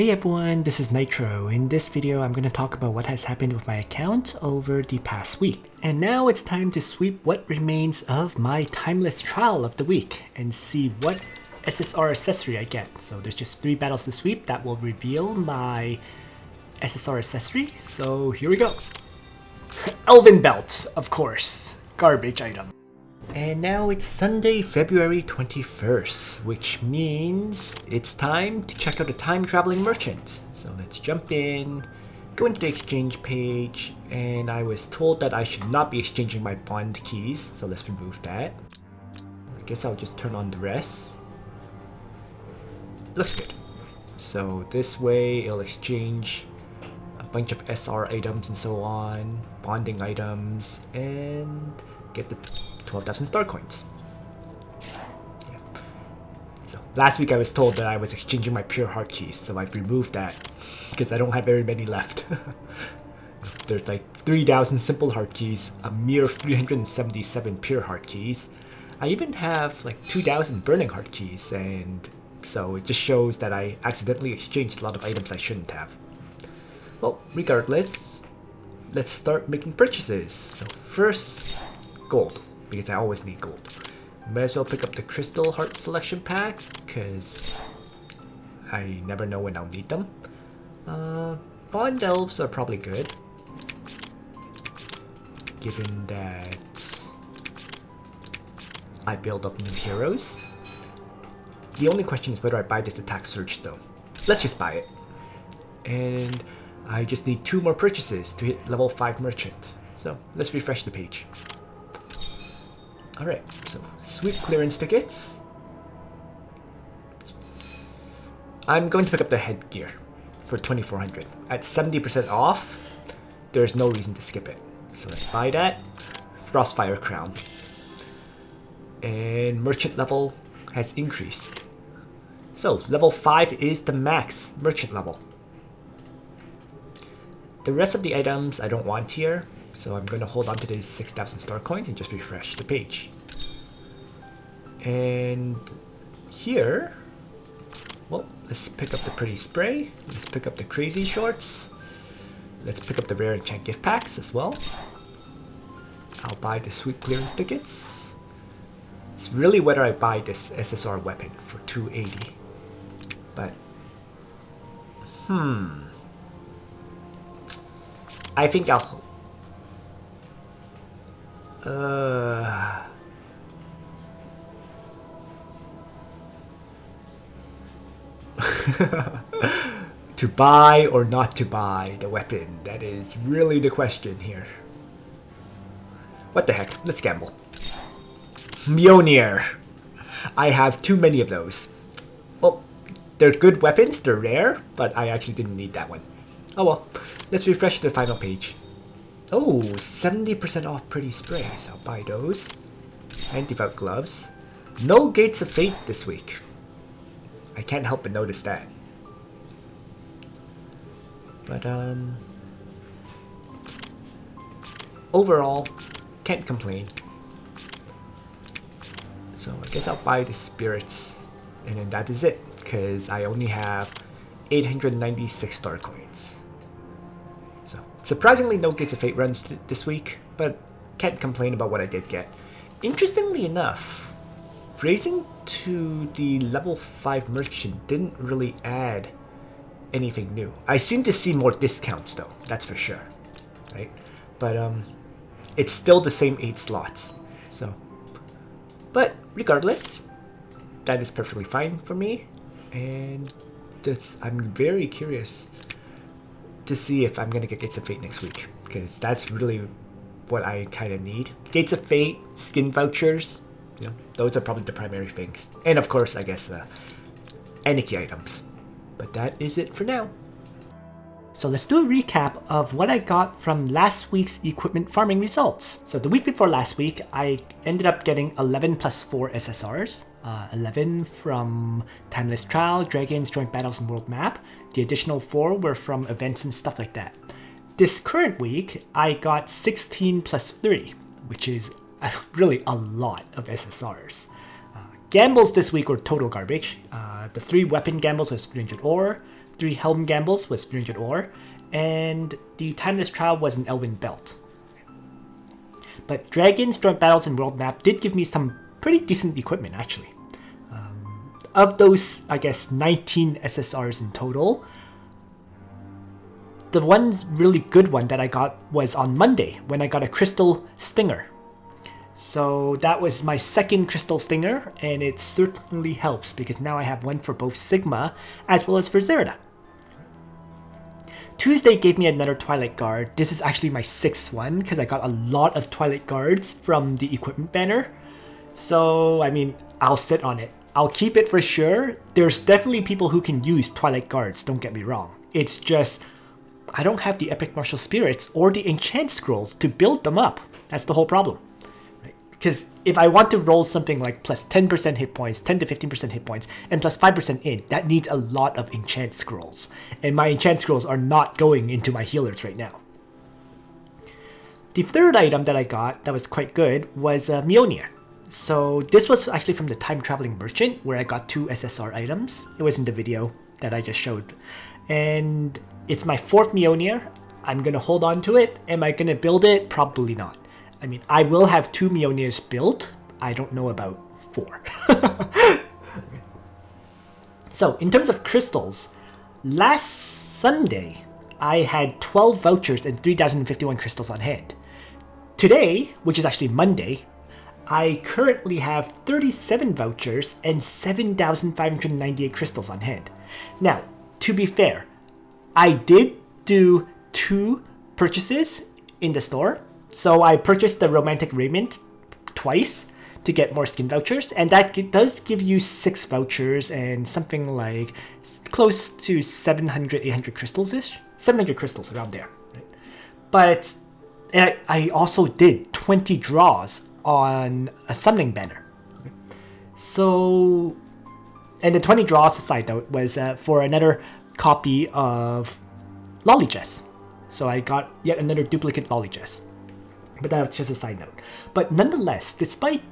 Hey everyone, this is Nitro. In this video, I'm going to talk about what has happened with my account over the past week. And now it's time to sweep what remains of my timeless trial of the week and see what SSR accessory I get. So there's just 3 battles to sweep that will reveal my SSR accessory. So here we go. Elven Belt, of course. Garbage item. And now it's Sunday, February 21st, which means it's time to check out a time-traveling merchant. So let's jump in, go into the exchange page, and I was told that I should not be exchanging my bond keys, so let's remove that. I guess I'll just turn on the rest. Looks good. So this way it'll exchange a bunch of SR items and so on, bonding items, and get the 12,000 star coins. Yeah. So last week I was told that I was exchanging my pure heart keys, so I've removed that because I don't have very many left. There's like 3,000 simple heart keys, a mere 377 pure heart keys. I even have like 2,000 burning heart keys, and so it just shows that I accidentally exchanged a lot of items I shouldn't have. Well, regardless, let's start making purchases. So first, gold, because I always need gold. Might as well pick up the Crystal Heart Selection Pack, because I never know when I'll need them. Bond Elves are probably good, given that I build up new heroes. The only question is whether I buy this attack surge though. Let's just buy it. And I just need 2 more purchases to hit level 5 merchant. So let's refresh the page. Alright, so sweep clearance tickets. I'm going to pick up the headgear for 2,400. At 70% off, there's no reason to skip it. So let's buy that. Frostfire Crown. And merchant level has increased. So level 5 is the max merchant level. The rest of the items I don't want here, so I'm going to hold on to these 6,000 star coins and just refresh the page. And here, well, let's pick up the pretty spray. Let's pick up the crazy shorts. Let's pick up the rare enchant gift packs as well. I'll buy the sweep clearance tickets. It's really whether I buy this SSR weapon for 280. But, I think I'll... to buy or not to buy the weapon, that is really the question here. What the heck, let's gamble. Mjolnir. I have too many of those. Well, they're good weapons, they're rare, but I actually didn't need that one. Oh well, let's refresh the final page. Oh, 70% off pretty sprays. I'll buy those. And devout gloves. No Gates of Fate this week. I can't help but notice that. But overall, can't complain. So I guess I'll buy the spirits, and then that is it, because I only have 896 star coins. So surprisingly, no Gates of Fate runs this week, but can't complain about what I did get. Interestingly enough, raising to the level 5 merchant didn't really add anything new. I seem to see more discounts though, that's for sure, right? But it's still the same 8 slots. So, but regardless, that is perfectly fine for me, and I'm very curious to see if I'm gonna get Gates of Fate next week, because that's really what I kind of need. Gates of Fate, skin vouchers, you know, those are probably the primary things, and of course, I guess Aniki items. But that is it for now. So let's do a recap of what I got from last week's equipment farming results. So the week before last week, I ended up getting 11 plus 4 SSRs. 11 from Timeless Trial, Dragons, Joint Battles, and World Map. The additional 4 were from events and stuff like that. This current week, I got 16 plus 3, which is really a lot of SSRs. Gambles this week were total garbage. The 3 weapon gambles was 300 ore, 3 Helm Gambles was 300 ore, and the Timeless Trial was an Elven Belt. But Dragons, Joint Battles, and World Map did give me some pretty decent equipment, actually. Of those, I guess, 19 SSRs in total, the one really good one that I got was on Monday, when I got a Crystal Stinger. So that was my second Crystal Stinger, and it certainly helps, because now I have one for both Sigma, as well as for Zerida. Tuesday gave me another Twilight Guard. This is actually my 6th one, because I got a lot of Twilight Guards from the equipment banner. So, I mean, I'll sit on it. I'll keep it for sure. There's definitely people who can use Twilight Guards, don't get me wrong. It's just, I don't have the Epic Martial Spirits or the Enchant Scrolls to build them up. That's the whole problem. Because if I want to roll something like plus 10% hit points, 10 to 15% hit points, and plus 5% in, that needs a lot of Enchant Scrolls. And my Enchant Scrolls are not going into my healers right now. The third item that I got that was quite good was Mjolnir. So this was actually from the Time Traveling Merchant, where I got 2 SSR items. It was in the video that I just showed. And it's my 4th Mjolnir. I'm going to hold on to it. Am I going to build it? Probably not. I mean, I will have 2 Mjolnirs built. I don't know about 4. So, in terms of crystals, last Sunday, I had 12 vouchers and 3,051 crystals on hand. Today, which is actually Monday, I currently have 37 vouchers and 7,598 crystals on hand. Now, to be fair, I did do 2 purchases in the store. So I purchased the Romantic Raiment twice to get more skin vouchers, and that does give you 6 vouchers and something like close to 700, 800 crystals-ish. 700 crystals around there. Right? But I also did 20 draws on a summoning banner. So, and the 20 draws, side note, was for another copy of Lollygess. So I got yet another duplicate Lollygess. But that's just a side note. But nonetheless, despite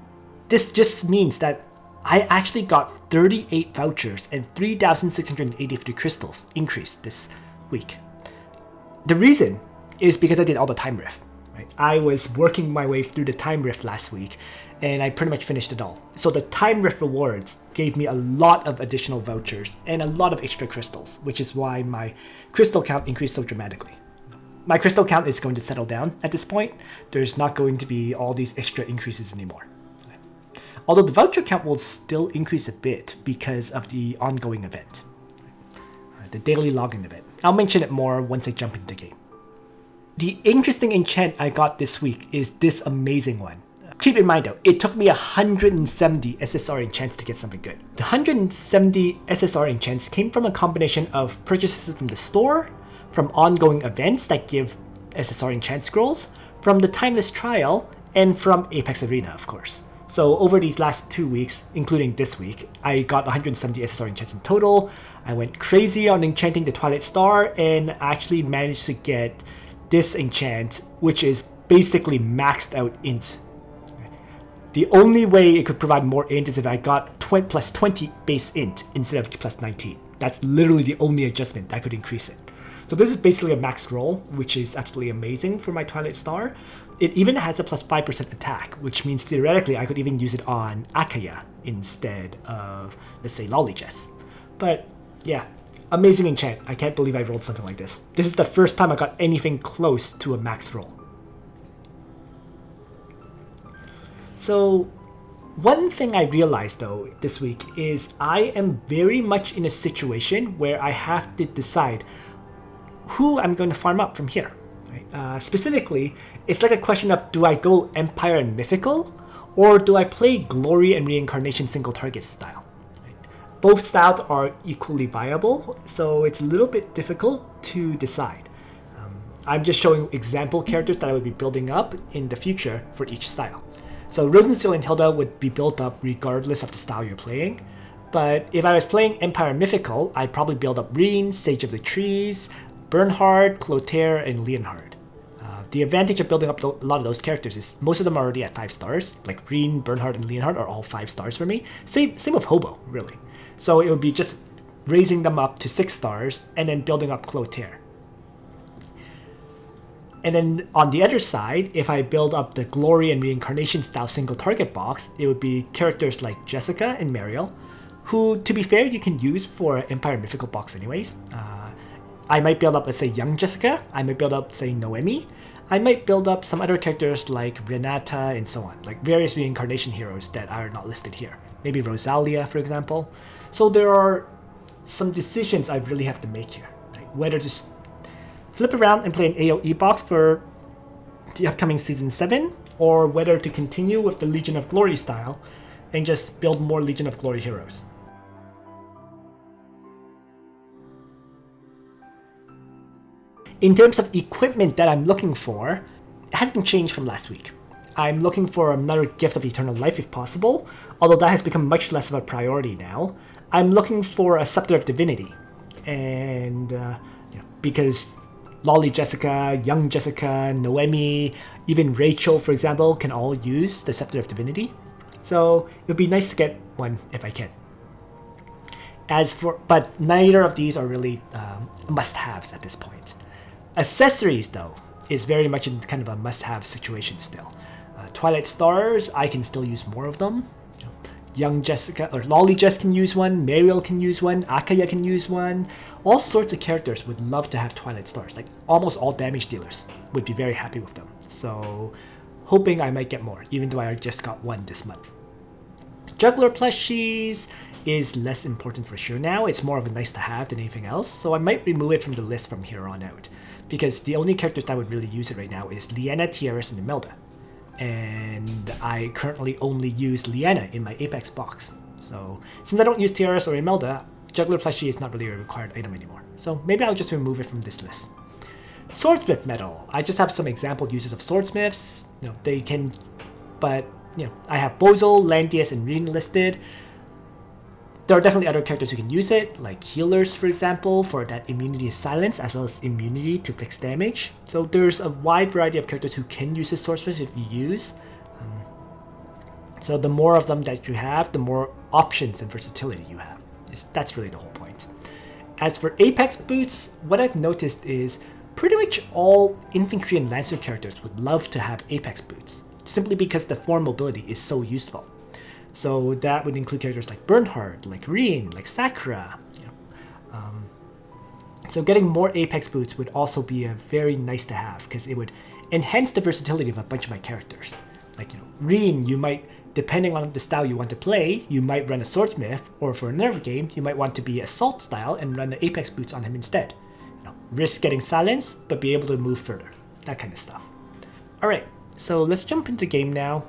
this just means that I actually got 38 vouchers and 3,683 crystals increased this week. The reason is because I did all the time rift. Right? I was working my way through the time rift last week, and I pretty much finished it all. So the time rift rewards gave me a lot of additional vouchers and a lot of extra crystals, which is why my crystal count increased so dramatically. My crystal count is going to settle down at this point. There's not going to be all these extra increases anymore. Although the voucher count will still increase a bit because of the ongoing event. The daily login event. I'll mention it more once I jump into the game. The interesting enchant I got this week is this amazing one. Keep in mind though, it took me 170 SSR enchants to get something good. The 170 SSR enchants came from a combination of purchases from the store, from ongoing events that give SSR enchant scrolls, from the Timeless Trial, and from Apex Arena, of course. So over these last 2 weeks, including this week, I got 170 SSR enchants in total. I went crazy on enchanting the Twilight Star and actually managed to get this enchant, which is basically maxed out int. The only way it could provide more int is if I got plus 20 base int instead of plus 19. That's literally the only adjustment that could increase it. So this is basically a max roll, which is absolutely amazing for my Twilight Star. It even has a plus 5% attack, which means theoretically I could even use it on Akaya instead of, let's say, Lollygess. But yeah, amazing enchant. I can't believe I rolled something like this. This is the first time I got anything close to a max roll. So one thing I realized though this week is I am very much in a situation where I have to decide who I'm going to farm up from here. Right? Specifically, it's like a question of, do I go Empire and Mythical, or do I play Glory and Reincarnation single target style? Right? Both styles are equally viable, so it's a little bit difficult to decide. I'm just showing example characters that I would be building up in the future for each style. So Rosensteel and Hilda would be built up regardless of the style you're playing. But if I was playing Empire Mythical, I'd probably build up Reen, Sage of the Trees, Bernhard, Clotaire, and Leonhard. The advantage of building up a lot of those characters is most of them are already at 5 stars. Like Reen, Bernhard, and Leonhard are all 5 stars for me. Same with Hobo, really. So it would be just raising them up to 6 stars, and then building up Clotaire. And then on the other side, if I build up the Glory and Reincarnation style single target box, it would be characters like Jessica and Mariel, who, to be fair, you can use for Empire Mythical box anyways. I might build up, let's say, young Jessica. I might build up, say, Noemi. I might build up some other characters like Renata and so on, like various reincarnation heroes that are not listed here. Maybe Rosalia, for example. So there are some decisions I really have to make here, right? Whether to flip around and play an AoE box for the upcoming Season 7, or whether to continue with the Legion of Glory style and just build more Legion of Glory heroes. In terms of equipment that I'm looking for, it hasn't changed from last week. I'm looking for another Gift of Eternal Life if possible, although that has become much less of a priority now. I'm looking for a Scepter of Divinity, and because Lolly Jessica, Young Jessica, Noemi, even Rachel, for example, can all use the Scepter of Divinity. So it would be nice to get one if I can. But neither of these are really must-haves at this point. Accessories, though, is very much in kind of a must-have situation still. Twilight Stars, I can still use more of them. Young Jessica, or Lolly Jess can use one, Mariel can use one, Akaya can use one. All sorts of characters would love to have Twilight Stars. Like almost all damage dealers would be very happy with them. So hoping I might get more, even though I just got one this month. Juggler plushies is less important for sure now. It's more of a nice to have than anything else. So I might remove it from the list from here on out, because the only characters that would really use it right now is Leanna, Tiaris, and Imelda. And I currently only use Leanna in my Apex box. So since I don't use Tiaris or Imelda, Juggler plushie is not really a required item anymore. So maybe I'll just remove it from this list. Swordsmith medal. I just have some example uses of swordsmiths. They can, but I have Bozo, Landius, and Rin listed. There are definitely other characters who can use it, like healers, for example, for that immunity to silence, as well as immunity to fixed damage. So there's a wide variety of characters who can use this swordsmith if you use. So the more of them that you have, the more options and versatility you have. That's really the whole point. As for Apex boots, what I've noticed is pretty much all infantry and lancer characters would love to have Apex boots, simply because the form mobility is so useful. So that would include characters like Bernhard, like Reen, like Sakura. So getting more Apex boots would also be a very nice to have, because it would enhance the versatility of a bunch of my characters. Like Reen, you might, depending on the style you want to play, you might run a swordsmith, or for another game, you might want to be assault style and run the Apex boots on him instead. Risk getting silence, but be able to move further. That kind of stuff. Alright, so let's jump into the game now.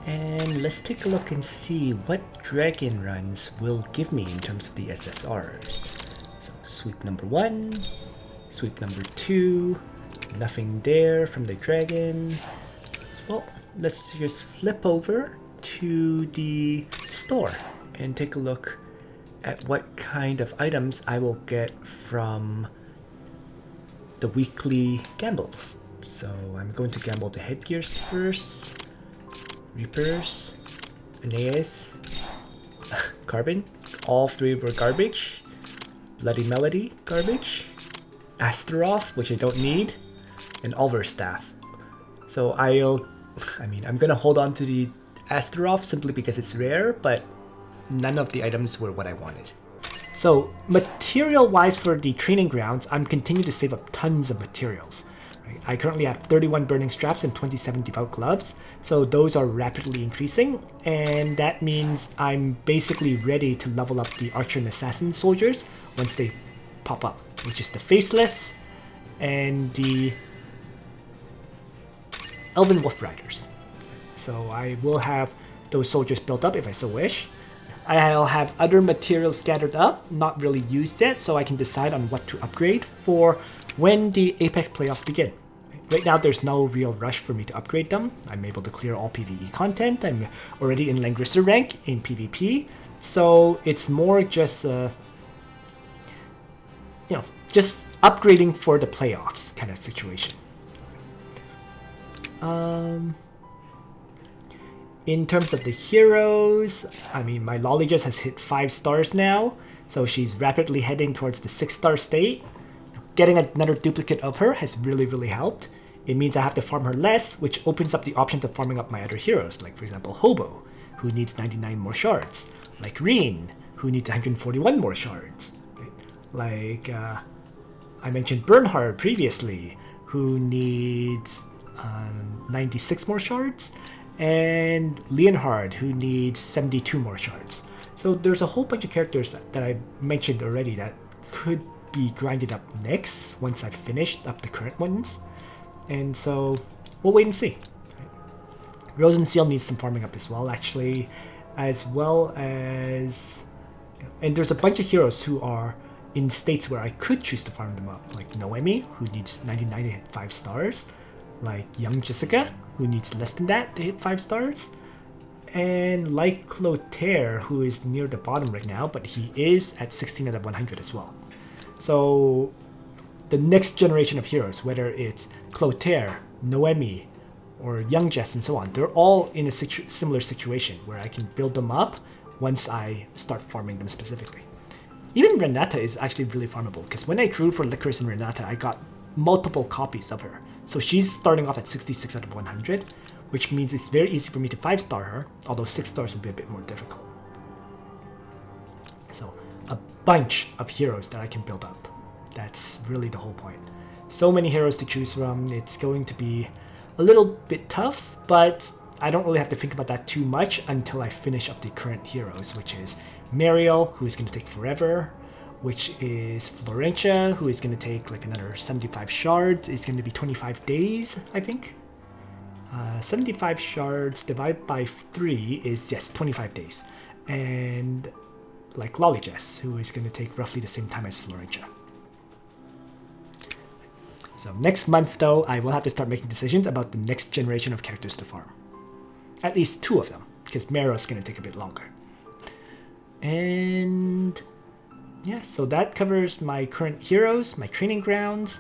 And let's take a look and see what dragon runs will give me in terms of the SSRs. So sweep number 1, sweep number 2, nothing there from the dragon. Well, let's just flip over to the store and take a look at what kind of items I will get from the weekly gambles. So I'm going to gamble the headgears first. Reapers, Aeneas, Carbon, all 3 were garbage. Bloody Melody, garbage. Astaroth, which I don't need, and Ulver Staff. So I'm gonna hold on to the Astaroth simply because it's rare, but none of the items were what I wanted. So material-wise for the training grounds, I'm continuing to save up tons of materials. I currently have 31 burning straps and 27 devout gloves, so those are rapidly increasing, and that means I'm basically ready to level up the archer and assassin soldiers once they pop up, which is the faceless and the elven wolf riders. So I will have those soldiers built up if I so wish. I'll have other materials gathered up, not really used yet, so I can decide on what to upgrade for when the Apex playoffs begin. Right now, there's no real rush for me to upgrade them. I'm able to clear all PvE content. I'm already in Langrisser rank in PvP. So it's more just, just upgrading for the playoffs kind of situation. In terms of the heroes, I mean, my Lollyjess has hit 5 stars now, so she's rapidly heading towards the 6-star state. Getting another duplicate of her has really helped. It means I have to farm her less, which opens up the option to farming up my other heroes, like for example Hobo, who needs 99 more shards, like Reen, who needs 141 more shards, like I mentioned Bernhard previously, who needs 96 more shards, and Leonhard, who needs 72 more shards. So there's a whole bunch of characters that I mentioned already that could be grinded up next once I've finished up the current ones. And so we'll wait and see. Rosenseal needs some farming up as well, actually, as well as... And there's a bunch of heroes who are in states where I could choose to farm them up, like Noemi, who needs 99 to hit 5 stars, like Young Jessica, who needs less than that to hit 5 stars, and like Clotaire, who is near the bottom right now, but he is at 16 out of 100 as well. So the next generation of heroes, whether it's Clotaire, Noemi, or Young Jess and so on, they're all in a similar situation where I can build them up once I start farming them specifically. Even Renata is actually really farmable, because when I drew for Licorice and Renata, I got multiple copies of her. So she's starting off at 66 out of 100, which means it's very easy for me to 5-star her, although 6 stars would be a bit more difficult. So a bunch of heroes that I can build up. That's really the whole point. So many heroes to choose from, it's going to be a little bit tough, but I don't really have to think about that too much until I finish up the current heroes, which is Mariel, who is going to take forever, which is Florentia, who is going to take like another 75 shards. It's going to be 25 days, I think. 75 shards divided by 3 is, yes, 25 days. And like Lollyjess, who is going to take roughly the same time as Florentia. So next month, though, I will have to start making decisions about the next generation of characters to farm. At least 2 of them, because Mariel is going to take a bit longer. And yeah, so that covers my current heroes, my training grounds,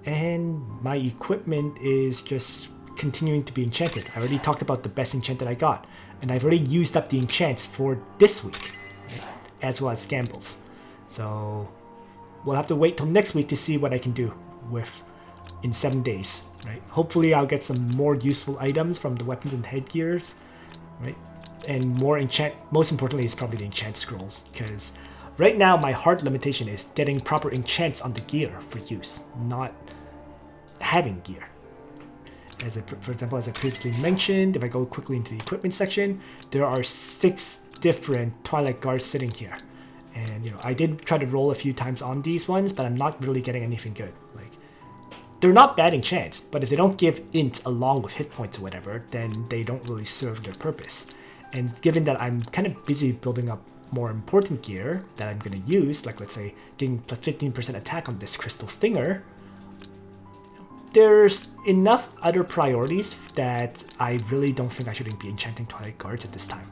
and my equipment is just continuing to be enchanted. I already talked about the best enchant that I got, and I've already used up the enchants for this week, right? As well as Gambles. So we'll have to wait till next week to see what I can do with in 7 days, right? Hopefully I'll get some more useful items from the weapons and headgears, right? And more enchant, most importantly is probably the enchant scrolls, because right now my hard limitation is getting proper enchants on the gear for use, not having gear. For example, as I previously mentioned, if I go quickly into the equipment section, there are 6 different Twilight Guards sitting here. And I did try to roll a few times on these ones, but I'm not really getting anything good. Like, they're not bad enchants, but if they don't give int along with hit points or whatever, then they don't really serve their purpose. And given that I'm kind of busy building up more important gear that I'm going to use, like let's say getting plus 15% attack on this Crystal Stinger, there's enough other priorities that I really don't think I should be enchanting Twilight Guards at this time.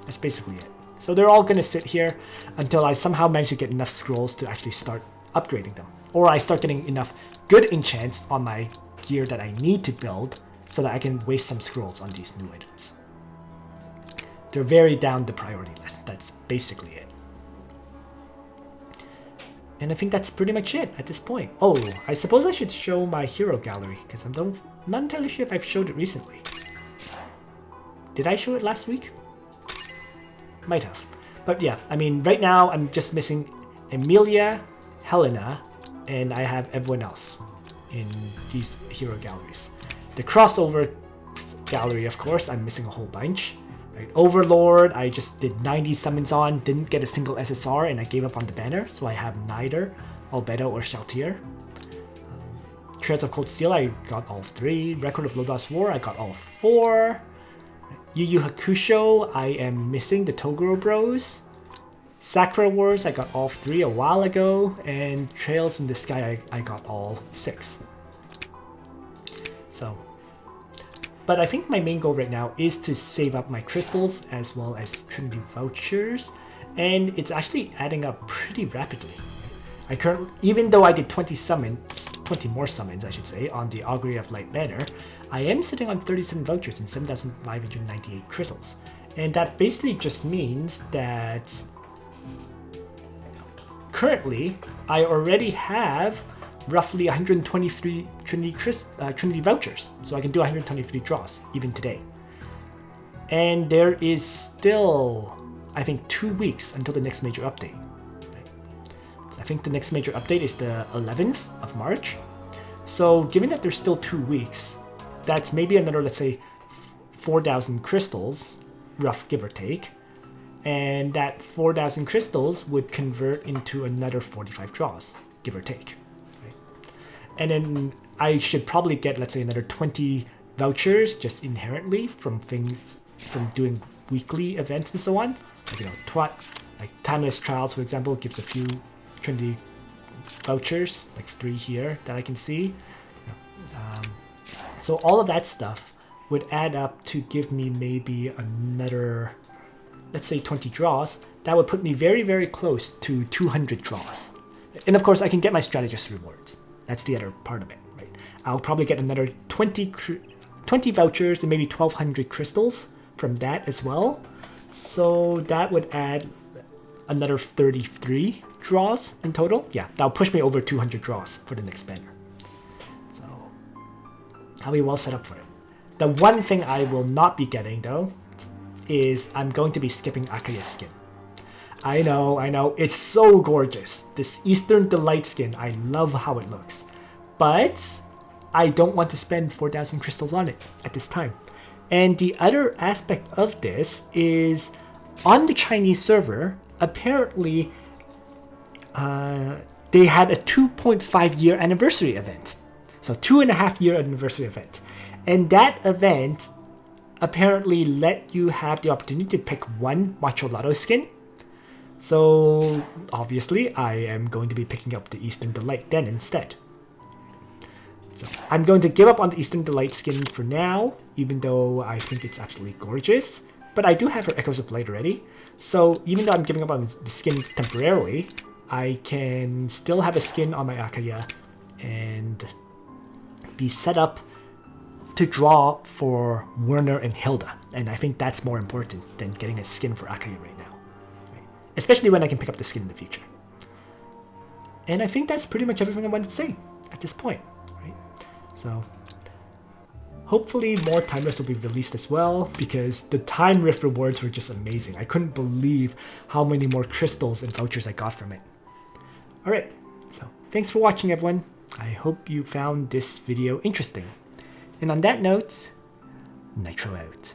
That's basically it. So they're all going to sit here until I somehow manage to get enough scrolls to actually start upgrading them. Or I start getting enough good enchants on my gear that I need to build so that I can waste some scrolls on these new items. They're very down the priority list. That's basically it. And I think that's pretty much it at this point. Oh, I suppose I should show my hero gallery, because I'm not entirely sure if I've showed it recently. Did I show it last week? Might have. But yeah, I mean, right now I'm just missing Emilia, Helena, and I have everyone else in these hero galleries. The crossover gallery, of course, I'm missing a whole bunch. Right? Overlord, I just did 90 summons on, didn't get a single SSR, and I gave up on the banner, so I have neither Albedo or Shoutier. Trails of Cold Steel, I got all 3. Record of Lodoss War, I got all 4. Yu Yu Hakusho, I am missing the Toguro Bros. Sakura Wars, I got all 3 a while ago. And Trails in the Sky, I got all 6. So, but I think my main goal right now is to save up my crystals as well as Trinity vouchers. And it's actually adding up pretty rapidly. Even though I did 20 summons 20 more summons, I should say, on the Augury of Light banner, I am sitting on 37 vouchers and 7,598 crystals. And that basically just means that currently I already have roughly 123 Trinity vouchers. So I can do 123 draws even today. And there is still, I think, 2 weeks until the next major update. I think the next major update is the 11th of March. So given that there's still 2 weeks, that's maybe another, let's say, 4,000 crystals, rough give or take. And that 4,000 crystals would convert into another 45 draws, give or take. Right? And then I should probably get, let's say, another 20 vouchers just inherently from things, from doing weekly events and so on. Like, you know, like Timeless Trials, for example, gives a few Trinity vouchers, like 3 here that I can see. So all of that stuff would add up to give me maybe another, let's say, 20 draws. That would put me very, very close to 200 draws. And of course, I can get my strategist rewards. That's the other part of it, right? I'll probably get another 20 vouchers and maybe 1,200 crystals from that as well. So that would add another 33 draws in total. Yeah, that'll push me over 200 draws for the next banner. So I'll be well set up for it. The one thing I will not be getting though is I'm going to be skipping Akaya's skin. I know, it's so gorgeous. This Eastern Delight skin, I love how it looks. But I don't want to spend 4,000 crystals on it at this time. And the other aspect of this is on the Chinese server, apparently they had a 2.5 year anniversary event. So 2.5 year anniversary event. And that event apparently let you have the opportunity to pick one Macho Lotto skin. So obviously I am going to be picking up the Eastern Delight then instead. So I'm going to give up on the Eastern Delight skin for now, even though I think it's absolutely gorgeous. But I do have her Echoes of Light already. So even though I'm giving up on the skin temporarily, I can still have a skin on my Akaya and be set up to draw for Werner and Hilda. And I think that's more important than getting a skin for Akaya right now. Right? Especially when I can pick up the skin in the future. And I think that's pretty much everything I wanted to say at this point. Right? So hopefully more Time Rifts will be released as well, because the Time Rift rewards were just amazing. I couldn't believe how many more crystals and vouchers I got from it. Alright, so thanks for watching everyone. I hope you found this video interesting. And on that note, Nitro out.